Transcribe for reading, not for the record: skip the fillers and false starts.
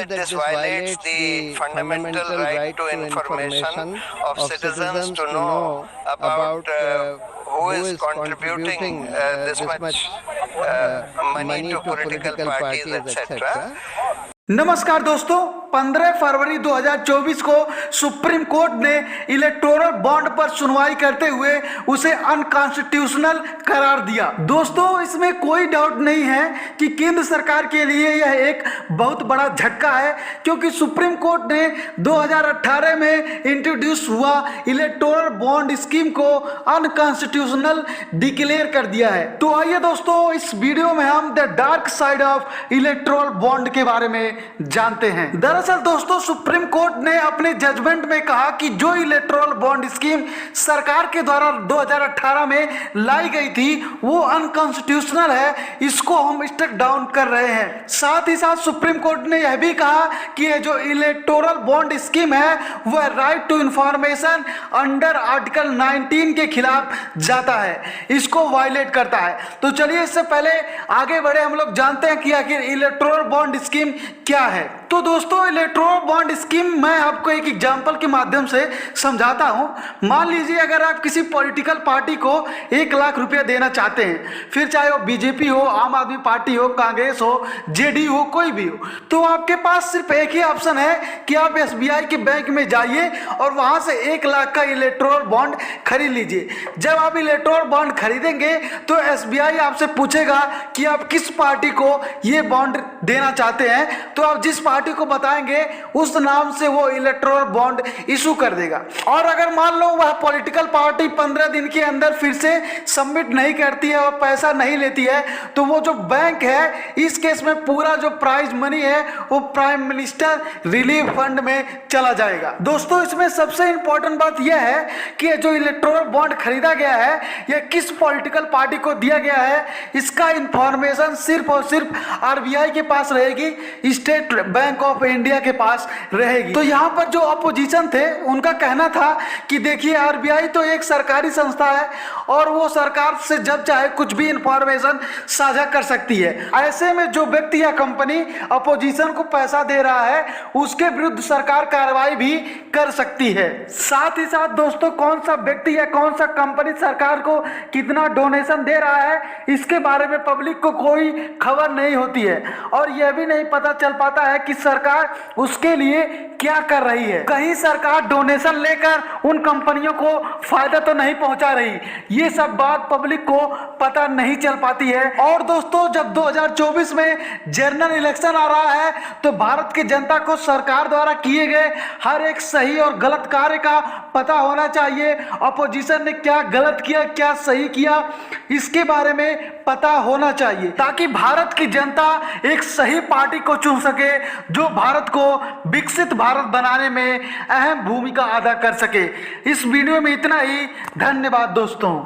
that this violates the fundamental right to information of citizens to know about who is contributing this much money to political parties, etc. नमस्कार दोस्तों, 15 फरवरी 2024 को supreme court ने electoral bond पर सुनवाई करते हुए उसे अनकॉन्स्टिट्यूशनल करार दिया। दोस्तों, इसमें कोई डाउट नहीं है कि केंद्र सरकार के लिए यह एक बहुत बड़ा झटका है, क्योंकि सुप्रीम कोर्ट ने 2018 में इंट्रोड्यूस हुआ इलेक्टोरल बॉन्ड स्कीम को अनकॉन्स्टिट्यूशनल डिक्लेयर कर दिया है। तो आइए दोस्तों, इस वीडियो में हम the dark side of electoral bond के बारे में जानते हैं। दरअसल दोस्तों, सुप्रीम कोर्ट ने अपने जजमेंट में कहा कि जो इलेक्टोरल बॉन्ड स्कीम सरकार के द्वारा 2018 में लाई गई थी वो अनकॉन्स्टिट्यूशनल है, इसको हम स्ट्राइक डाउन कर रहे हैं। साथ ही साथ सुप्रीम कोर्ट ने यह भी कहा कि ये जो इलेक्टोरल बॉन्ड स्कीम है वह right to information under article 19 के खिलाफ जाता है, इसको वायलेट करता है। तो चलिए इससे पहले आगे बढ़े, हम लोग जानते हैं कि आखिर इलेक्टोरल बॉन्ड स्कीम क्या है। तो दोस्तों, इलेक्टोरल बॉन्ड स्कीम मैं आपको एक एग्जांपल के माध्यम से समझाता हूं। मान लीजिए अगर आप किसी पॉलिटिकल पार्टी को 1 लाख रुपया देना चाहते हैं, फिर चाहे वो बीजेपी हो, आम आदमी पार्टी हो, कांग्रेस हो, जेडीयू हो, कोई भी हो, तो आपके पास सिर्फ एक ही ऑप्शन है कि आप एसबीआई के बैंक में जाइए और वहां से 1 लाख का इलेक्टोरल बॉन्ड खरीद लीजिए। जब आप इलेक्टोरल बॉन्ड खरीदेंगे तो एसबीआई आपसे पूछेगा कि आप किस पार्टी को ये बॉन्ड देना चाहते हैं, तो आप जिस पार्टी को बताएंगे उस नाम से वो इलेक्टोरल बॉन्ड इशू कर देगा। और अगर मान लो वह पॉलिटिकल पार्टी 15 दिन के अंदर फिर से सबमिट नहीं करती है और पैसा नहीं लेती है, तो वो जो बैंक है इस केस में पूरा जो प्राइज मनी है वो प्राइम मिनिस्टर रिलीफ फंड में चला जाएगा। दोस्तों, इसमें सबसे इंपॉर्टेंट बात यह है कि जो इलेक्टोरल बॉन्ड खरीदा गया है यह किस पॉलिटिकल पार्टी को दिया गया है, इसका इंफॉर्मेशन सिर्फ और सिर्फ आरबीआई के पास रहेगी, स्टेट बैंक ऑफ इंडिया के पास रहेगी। तो यहाँ पर जो अपोजिशन थे उनका कहना था कि देखिए, आरबीआई तो एक सरकारी संस्था है और वो सरकार से जब चाहे कुछ भी इंफॉर्मेशन साझा कर सकती है। ऐसे में जो व्यक्ति या कंपनी अपोजिशन को पैसा दे रहा है उसके विरुद्ध सरकार कार्रवाई भी कर सकती है। साथ ही साथ दोस्तों, कौन सा व्यक्ति या कौन सा कंपनी सरकार को कितना डोनेशन दे रहा है इसके बारे में पब्लिक को कोई खबर नहीं होती है और यह भी नहीं पता चल पाता है कि सरकार उसके लिए क्या कर रही है। कहीं सरकार डोनेशन लेकर उन कंपनियों को फायदा तो नहीं पहुंचा रही, ये सब बात पब्लिक को पता नहीं चल पाती है। और दोस्तों, जब 2024 में जनरल इलेक्शन आ रहा है तो भारत की जनता को सरकार द्वारा किए गए हर एक सही और गलत कार्य का पता होना चाहिए। अपोजिशन ने क्या गलत किया, क्या सही किया, इसके बारे में पता होना चाहिए, ताकि भारत की जनता एक सही पार्टी को चुन सके जो भारत को विकसित भारत बनाने में अहम भूमिका अदा कर सके। इस वीडियो में इतना ही। धन्यवाद दोस्तों।